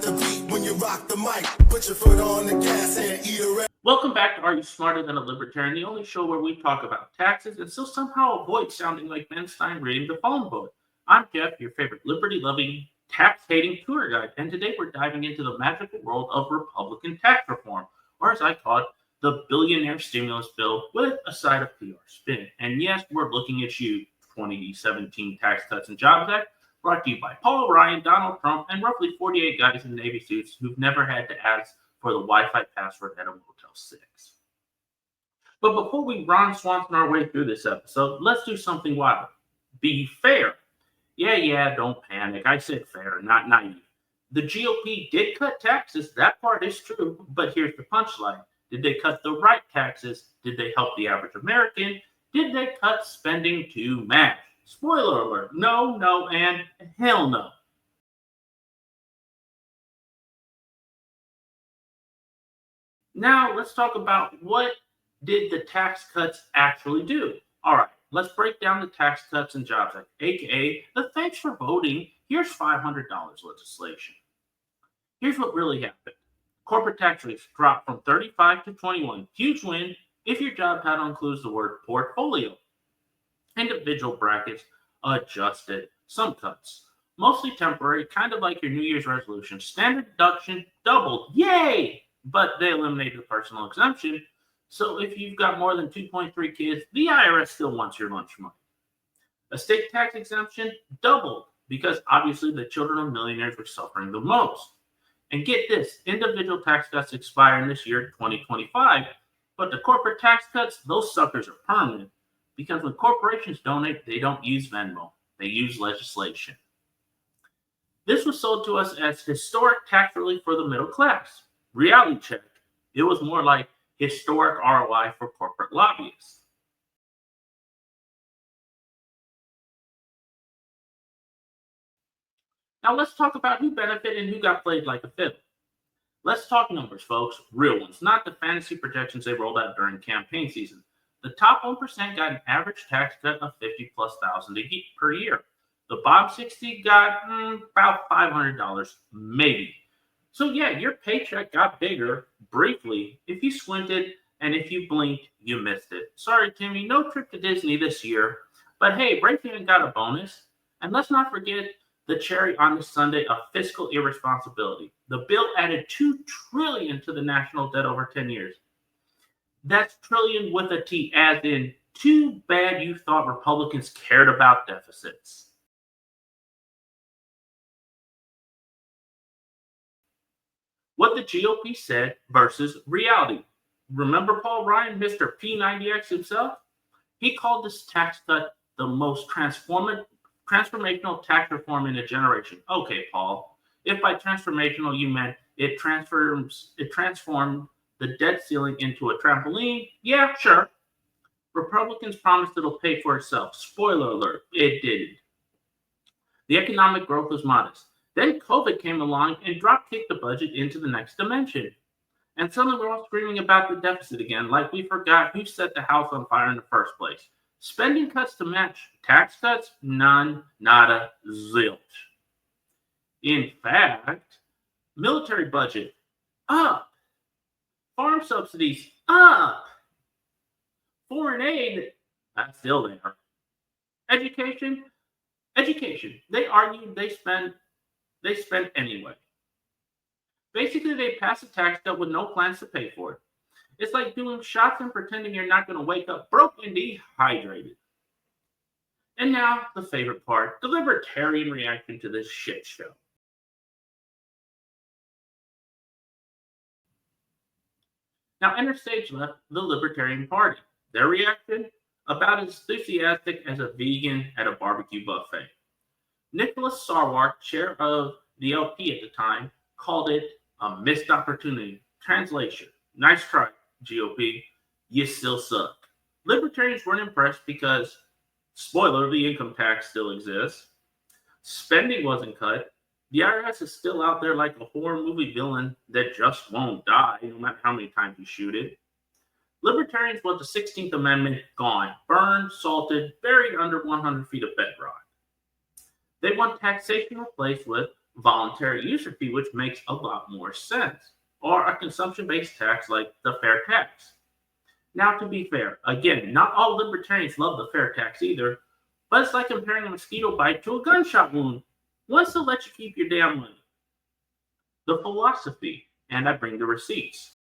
ride the beat when you rock the mic. Put your foot on the gas and eat a. Welcome back to Are You Smarter Than a Libertarian, the only show where we talk about taxes and still somehow avoid sounding like Ben Stein reading the phone book. I'm Jeff, your favorite liberty-loving, tax-hating tour guide, and today we're diving into the magical world of Republican tax reform, or as I call it, the billionaire stimulus bill with a side of PR spin. And yes, we're looking at you, 2017 Tax Cuts and Jobs Act, brought to you by Paul Ryan, Donald Trump, and roughly 48 guys in Navy suits who've never had to ask for the Wi-Fi password at a Motel 6. But before we Ron Swanson our way through this episode, let's do something wild. Be fair. Yeah, don't panic. I said fair, not naive. The GOP did cut taxes. That part is true. But here's the punchline. Did they cut the right taxes? Did they help the average American? Did they cut spending to match? Spoiler alert. No, and hell no. Now, let's talk about what did the tax cuts actually do. All right, let's break down the Tax Cuts and Jobs Act, aka the thanks for voting, here's $500 legislation. Here's what really happened. Corporate tax rates dropped from 35 to 21. Huge win if your job title includes the word portfolio. Individual brackets adjusted. Some cuts, mostly temporary, kind of like your New Year's resolution. Standard deduction doubled. Yay! But they eliminated the personal exemption. So if you've got more than 2.3 kids, the IRS still wants your lunch money. Estate tax exemption doubled because obviously the children of millionaires were suffering the most. And get this, individual tax cuts expire in this year, 2025, but the corporate tax cuts, those suckers are permanent because when corporations donate, they don't use Venmo, they use legislation. This was sold to us as historic tax relief for the middle class. Reality check, it was more like historic ROI for corporate lobbyists. Now let's talk about who benefited and who got played like a fiddle. Let's talk numbers, folks, real ones, not the fantasy projections they rolled out during campaign season. The top 1% got an average tax cut of $50,000+ per year. The bottom 60 got about $500, maybe. So yeah, your paycheck got bigger briefly if you squinted, and if you blinked, you missed it. Sorry, Timmy, no trip to Disney this year. But hey, Raytheon got a bonus. And let's not forget the cherry on the sundae of fiscal irresponsibility. The bill added $2 trillion to the national debt over 10 years. That's trillion with a T, as in too bad you thought Republicans cared about deficits. What the GOP said versus reality. Remember Paul Ryan, Mr. P90X himself? He called this tax cut the most transformational tax reform in a generation. Okay, Paul, if by transformational you meant it transformed the debt ceiling into a trampoline, yeah, sure. Republicans promised it'll pay for itself. Spoiler alert, it didn't. The economic growth was modest. Then COVID came along and drop-kicked the budget into the next dimension. And suddenly we're all screaming about the deficit again, like we forgot who set the house on fire in the first place. Spending cuts to match. Tax cuts? None, nada, zilch. In fact, military budget, up. Farm subsidies, up. Foreign aid, that's still there. Education. They argued they spend anyway. Basically, they pass a tax cut with no plans to pay for it. It's like doing shots and pretending you're not going to wake up broke and dehydrated. And now, the favorite part, the Libertarian reaction to this shit show. Now, enter stage left, the Libertarian Party. Their reaction? About as enthusiastic as a vegan at a barbecue buffet. Nicholas Sarwark, chair of the LP at the time, called it a missed opportunity. Translation: nice try, GOP. You still suck. Libertarians weren't impressed because, spoiler, the income tax still exists. Spending wasn't cut. The IRS is still out there like a horror movie villain that just won't die, no matter how many times you shoot it. Libertarians want the 16th Amendment gone, burned, salted, buried under 100 feet of bedrock. They want taxation replaced with voluntary user fee, which makes a lot more sense, or a consumption-based tax like the fair tax. Now, to be fair, again, not all libertarians love the fair tax either, but it's like comparing a mosquito bite to a gunshot wound. Wants to let you keep your damn money. The philosophy, and I bring the receipts.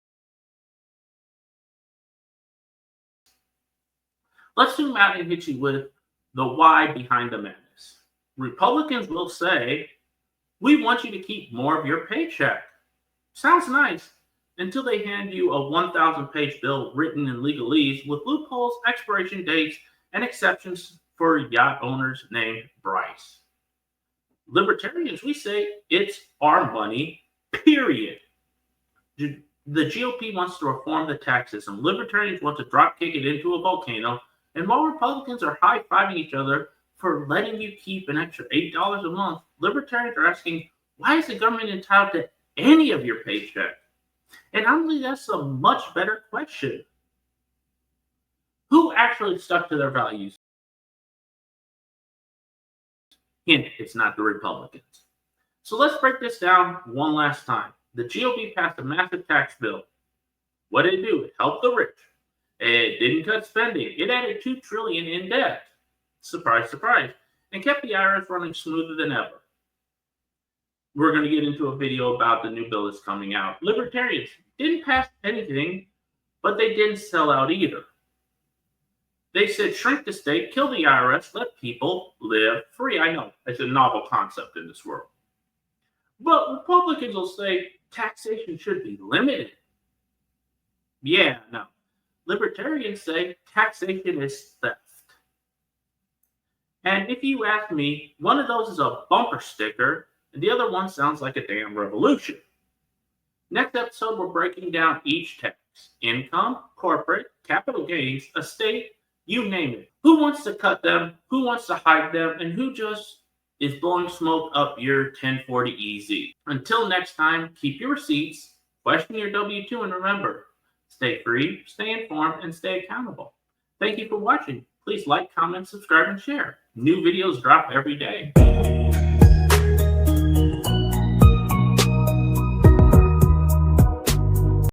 Let's zoom out and hit you with the why behind the madness. Republicans will say, we want you to keep more of your paycheck. Sounds nice, until they hand you a 1,000-page bill written in legalese with loopholes, expiration dates, and exceptions for yacht owners named Bryce. Libertarians, we say it's our money, period. The GOP wants to reform the tax system. Libertarians want to drop kick it into a volcano. And while Republicans are high-fiving each other for letting you keep an extra $8 a month, Libertarians are asking, why is the government entitled to any of your paycheck? And honestly, that's a much better question. Who actually stuck to their values? Hint, it's not the Republicans. So let's break this down one last time. The GOP passed a massive tax bill. What did it do? It helped the rich. It didn't cut spending. It added $2 trillion in debt. Surprise, surprise. And kept the IRS running smoother than ever. We're going to get into a video about the new bill that's coming out. Libertarians didn't pass anything, but they didn't sell out either. They said shrink the state, kill the IRS, let people live free. I know, it's a novel concept in this world. But Republicans will say taxation should be limited. Yeah, no. Libertarians say taxation is theft. And if you ask me, one of those is a bumper sticker, and the other one sounds like a damn revolution. Next episode, we're breaking down each tax. Income, corporate, capital gains, estate, you name it. Who wants to cut them? Who wants to hide them? And who just is blowing smoke up your 1040 EZ? Until next time, keep your receipts, question your W-2, and remember, stay free, stay informed, and stay accountable. Thank you for watching. Please like, comment, subscribe, and share. New videos drop every day.